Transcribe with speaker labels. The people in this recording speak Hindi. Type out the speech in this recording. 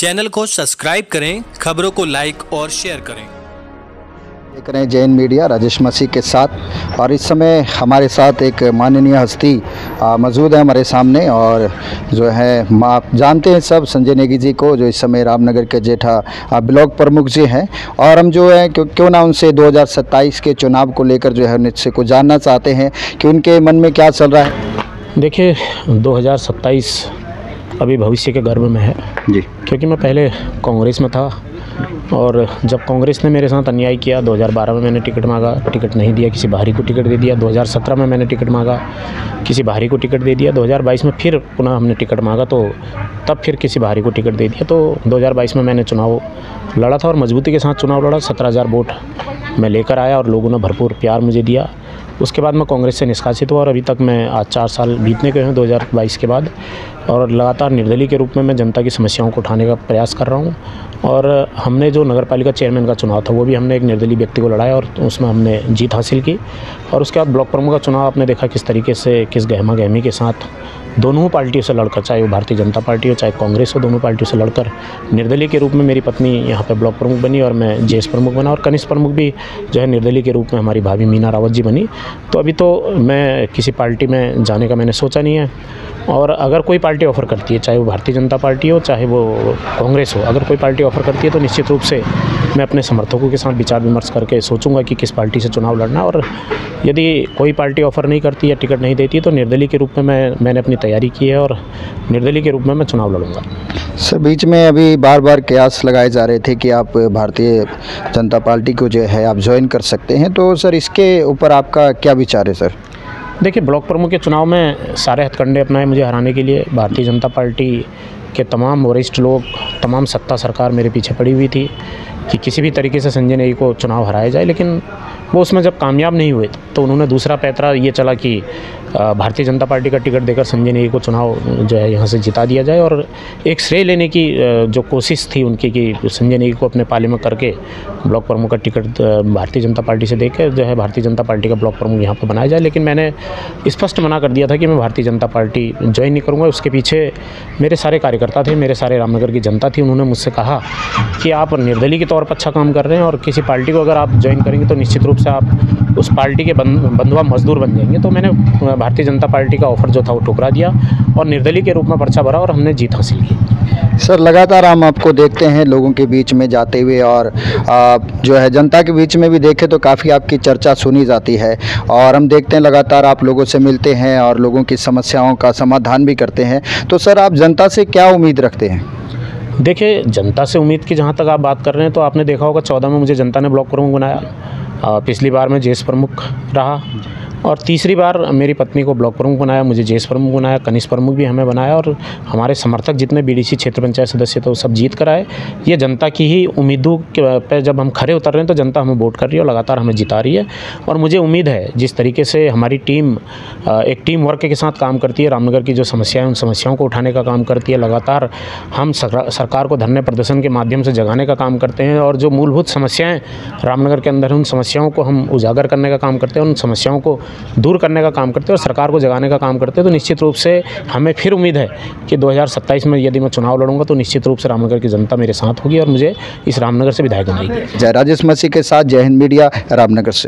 Speaker 1: चैनल को सब्सक्राइब करें, खबरों को लाइक और शेयर करें।
Speaker 2: देख रहे हैं जैन मीडिया राजेश मसीह के साथ, और इस समय हमारे साथ एक माननीय हस्ती मौजूद है हमारे सामने। और जो है आप जानते हैं सब संजय नेगी जी को, जो इस समय रामनगर के जेठा ब्लॉक प्रमुख जी हैं। और हम जो है क्यों ना उनसे 2027 के चुनाव को लेकर जो है उनसे को जानना चाहते हैं कि उनके मन में क्या चल रहा है।
Speaker 3: देखिए 2027 अभी भविष्य के गर्भ में है
Speaker 2: जी,
Speaker 3: क्योंकि मैं पहले कांग्रेस में था और जब कांग्रेस ने मेरे साथ अन्याय किया 2012 में मैंने टिकट मांगा, टिकट नहीं दिया, किसी बाहरी को टिकट दे दिया। 2017 में मैंने टिकट मांगा, किसी बाहरी को टिकट दे दिया। 2022 में फिर पुनः हमने टिकट मांगा तो तब फिर किसी बाहरी को टिकट दे दिया। तो 2022 में मैंने चुनाव लड़ा था और मजबूती के साथ चुनाव लड़ा। 17,000 वोट मैं लेकर आया और लोगों ने भरपूर प्यार मुझे दिया। उसके बाद मैं कांग्रेस से निष्कासित हुआ और अभी तक मैं आज 4 साल बीतने के हैं 2022 के बाद, और लगातार निर्दलीय के रूप में मैं जनता की समस्याओं को उठाने का प्रयास कर रहा हूं। और हमने जो नगर पालिका चेयरमैन का चुनाव था वो भी हमने एक निर्दलीय व्यक्ति को लड़ाया और उसमें हमने जीत हासिल की। और उसके बाद ब्लॉक प्रमुख का चुनाव आपने देखा किस तरीके से, किस गहमा गहमी के साथ दोनों पार्टियों से लड़कर, चाहे वो भारतीय जनता पार्टी हो चाहे कांग्रेस हो, दोनों पार्टियों से लड़कर निर्दलीय के रूप में मेरी पत्नी यहाँ पे ब्लॉक प्रमुख बनी और मैं जेएस प्रमुख बना, और कनिष्ठ प्रमुख भी जो है निर्दलीय के रूप में हमारी भाभी मीना रावत जी बनी। तो अभी तो मैं किसी पार्टी में जाने का मैंने सोचा नहीं है, और अगर कोई पार्टी ऑफ़र करती है, चाहे वो भारतीय जनता पार्टी हो चाहे वो कांग्रेस हो, अगर कोई पार्टी ऑफ़र करती है तो निश्चित रूप से मैं अपने समर्थकों के साथ विचार विमर्श करके सोचूंगा कि किस पार्टी से चुनाव लड़ना। और यदि कोई पार्टी ऑफ़र नहीं करती या टिकट नहीं देती तो निर्दलीय के रूप में मैंने अपनी तैयारी की है और निर्दलीय के रूप में मैं चुनाव लड़ूंगा।
Speaker 2: सर, बीच में अभी बार बार कयास लगाए जा रहे थे कि आप भारतीय जनता पार्टी को जो है आप ज्वाइन कर सकते हैं, तो सर इसके ऊपर आपका क्या विचार है सर?
Speaker 3: देखिए ब्लॉक प्रमुख के चुनाव में सारे हथकंडे अपनाए मुझे हराने के लिए। भारतीय जनता पार्टी के तमाम वरिष्ठ लोग, तमाम सत्ता सरकार मेरे पीछे पड़ी हुई थी कि किसी भी तरीके से संजय नेगी को चुनाव हराया जाए, लेकिन वो उसमें जब कामयाब नहीं हुए तो उन्होंने दूसरा पैंतरा ये चला कि भारतीय जनता पार्टी का टिकट देकर संजय नेगी को चुनाव जो है यहाँ से जिता दिया जाए। और एक श्रेय लेने की जो कोशिश थी उनकी कि संजय नेगी को अपने पाले में करके ब्लॉक प्रमुख का टिकट भारतीय जनता पार्टी से देकर जो है भारतीय जनता पार्टी का ब्लॉक प्रमुख यहाँ पर बनाया जाए। लेकिन मैंने स्पष्ट मना कर दिया था कि मैं भारतीय जनता पार्टी ज्वाइन नहीं करूँगा। उसके पीछे मेरे सारे कार्यकर्ता थे, मेरे सारे रामनगर की जनता थी। उन्होंने मुझसे कहा कि आप निर्दलीय के तौर पर अच्छा काम कर रहे हैं और किसी पार्टी को अगर आप ज्वाइन करेंगे तो निश्चित रूप से आप उस पार्टी के बंधुआ मजदूर बन जाएंगे। तो मैंने भारतीय जनता पार्टी का ऑफर जो था वो ठुकरा दिया और निर्दलीय के रूप में पर्चा भरा और हमने जीत हासिल की।
Speaker 2: सर, लगातार हम आपको देखते हैं लोगों के बीच में जाते हुए, और जो है जनता के बीच में भी देखें तो काफ़ी आपकी चर्चा सुनी जाती है। और हम देखते हैं लगातार आप लोगों से मिलते हैं और लोगों की समस्याओं का समाधान भी करते हैं। तो सर, आप जनता से क्या उम्मीद रखते हैं?
Speaker 3: देखिए जनता से उम्मीद की जहाँ तक आप बात कर रहे हैं तो आपने देखा होगा 14 में मुझे जनता ने ब्लॉक प्रमुख बनाया, पिछली बार मैं जेएस प्रमुख रहा, और तीसरी बार मेरी पत्नी को ब्लॉक प्रमुख बनाया, मुझे जेएस प्रमुख बनाया, कनिष्ठ प्रमुख भी हमें बनाया, और हमारे समर्थक जितने बीडीसी क्षेत्र पंचायत सदस्य थे वो सब जीत कर आए। ये जनता की ही उम्मीदों पे जब हम खरे उतर रहे हैं तो जनता हमें वोट कर रही है और लगातार हमें जिता रही है। और मुझे उम्मीद है जिस तरीके से हमारी टीम एक टीम वर्क के साथ काम करती है, रामनगर की जो समस्याएं उन समस्याओं को उठाने का काम करती है, लगातार हम सरकार को धरने प्रदर्शन के माध्यम से जगाने का काम करते हैं, और जो मूलभूत समस्याएँ रामनगर के अंदर उन समस्याओं को हम उजागर करने का काम करते हैं, उन समस्याओं को दूर करने का काम करते हैं और सरकार को जगाने का काम करते हैं। तो निश्चित रूप से हमें फिर उम्मीद है कि 2027 में यदि मैं चुनाव लड़ूंगा तो निश्चित रूप से रामनगर की जनता मेरे साथ होगी और मुझे इस रामनगर से विधायक बनाएगी।
Speaker 2: जय राजेश मसीह के साथ जय हिंद मीडिया रामनगर से।